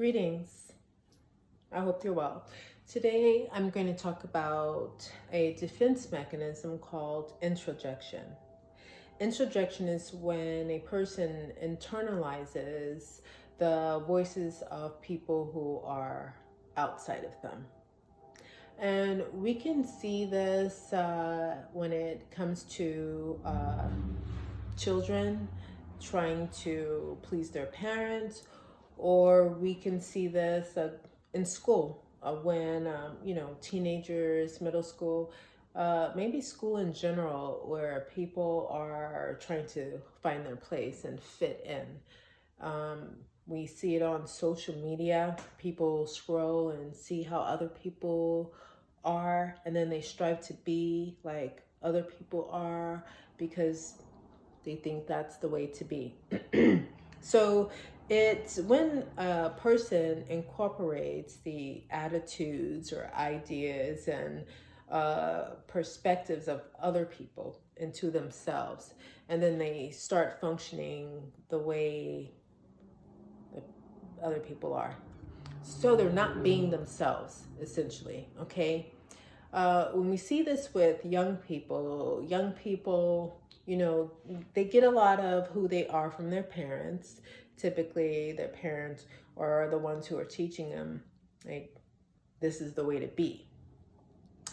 Greetings. I hope you're well. Today I'm going to talk about a defense mechanism called introjection. Introjection is when a person internalizes the voices of people who are outside of them. And we can see this when it comes to children trying to please their parents, or we can see this in school when teenagers, middle school, maybe school in general, where people are trying to find their place and fit in. We see it on social media. People scroll and see how other people are, and then they strive to be like other people are because they think that's the way to be. So it's when a person incorporates the attitudes or ideas and perspectives of other people into themselves, and then they start functioning the way other people are. So they're not being themselves, essentially, okay? When we see this with young people, they get a lot of who they are from their parents. Typically, their parents are the ones who are teaching them, like, this is the way to be.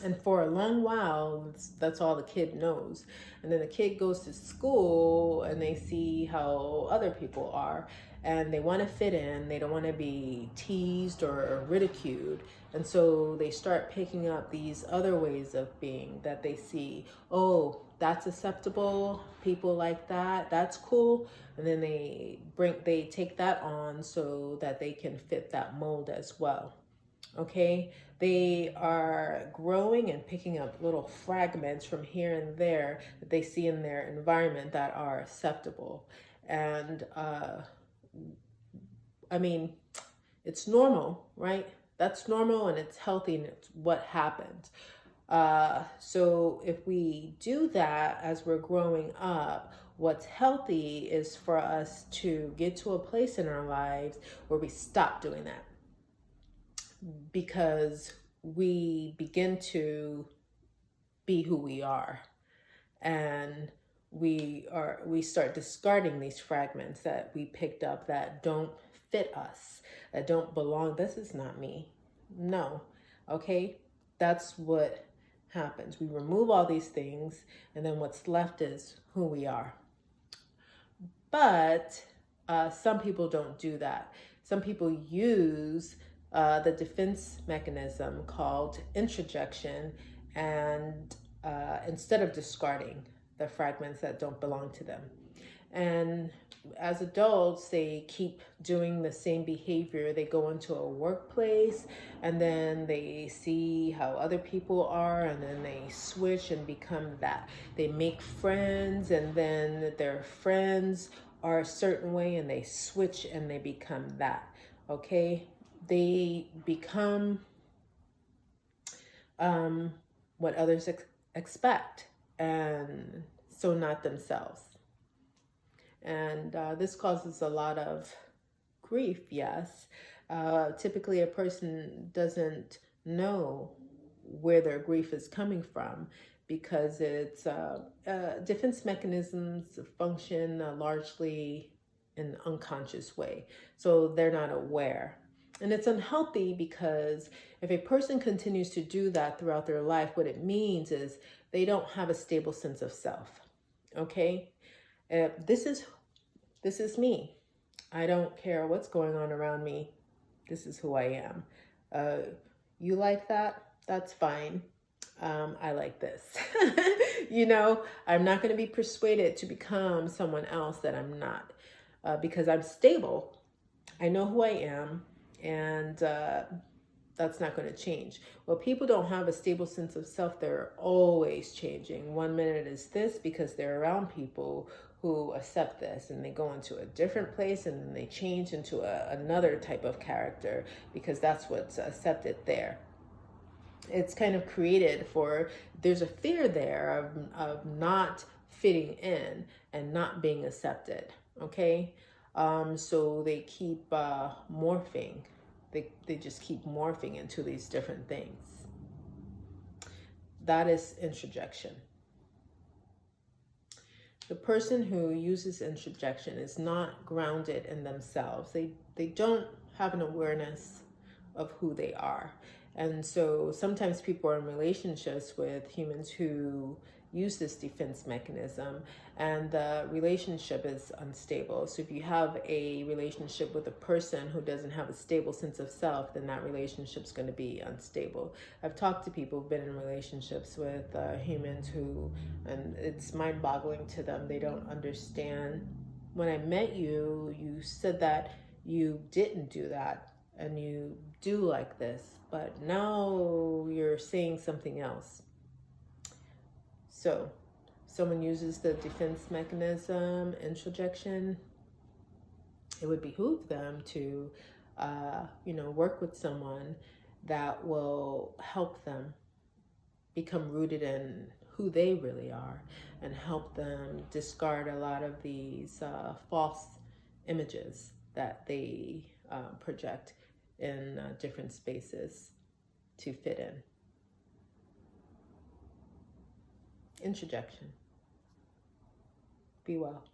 And for a long while, that's all the kid knows. And then the kid goes to school and they see how other people are, and they want to fit in. They don't want to be teased or ridiculed. And so they start picking up these other ways of being that they see. Oh, that's acceptable. People like that. That's cool. And then they take that on so that they can fit that mold as well. Okay, they are growing and picking up little fragments from here and there that they see in their environment that are acceptable. And it's normal, right? That's normal, and it's healthy, and it's what happened. So if we do that as we're growing up, what's healthy is for us to get to a place in our lives where we stop doing that, because we begin to be who we are, and we start discarding these fragments that we picked up that don't fit us, that don't belong. This is not me. No. Okay? That's what happens. We remove all these things, and then what's left is who we are. But some people don't do that. Some people use the defense mechanism called introjection, and instead of discarding the fragments that don't belong to them. And as adults, they keep doing the same behavior. They go into a workplace, and then they see how other people are, and then they switch and become that. They make friends, and then their friends are a certain way, and they switch and they become that. Okay? They become what others expect, and so not themselves. And this causes a lot of grief, yes. Typically, a person doesn't know where their grief is coming from, because it's defense mechanisms function largely in an unconscious way. So they're not aware. And it's unhealthy, because if a person continues to do that throughout their life, what it means is they don't have a stable sense of self. Okay? This is me. I don't care what's going on around me. This is who I am. You like that? That's fine. I like this. I'm not going to be persuaded to become someone else that I'm not, because I'm stable. I know who I am, and that's not going to change. Well, people don't have a stable sense of self. They're always changing. One minute is this because they're around people who accept this, and they go into a different place, and then they change into another type of character because that's what's accepted there. It's kind of created there's a fear there of not fitting in and not being accepted. Okay? So they keep morphing They just keep morphing into these different things. That is introjection. The person who uses introjection is not grounded in themselves. They don't have an awareness of who they are. And so sometimes people are in relationships with humans who use this defense mechanism, and the relationship is unstable. So if you have a relationship with a person who doesn't have a stable sense of self, then that relationship is going to be unstable. I've talked to people who've been in relationships with humans who, and it's mind-boggling to them. They don't understand. When I met you, you said that you didn't do that and you do like this, but now you're saying something else. So someone uses the defense mechanism, introjection, it would behoove them to, work with someone that will help them become rooted in who they really are and help them discard a lot of these false images that they project in different spaces to fit in. Introjection. Be well.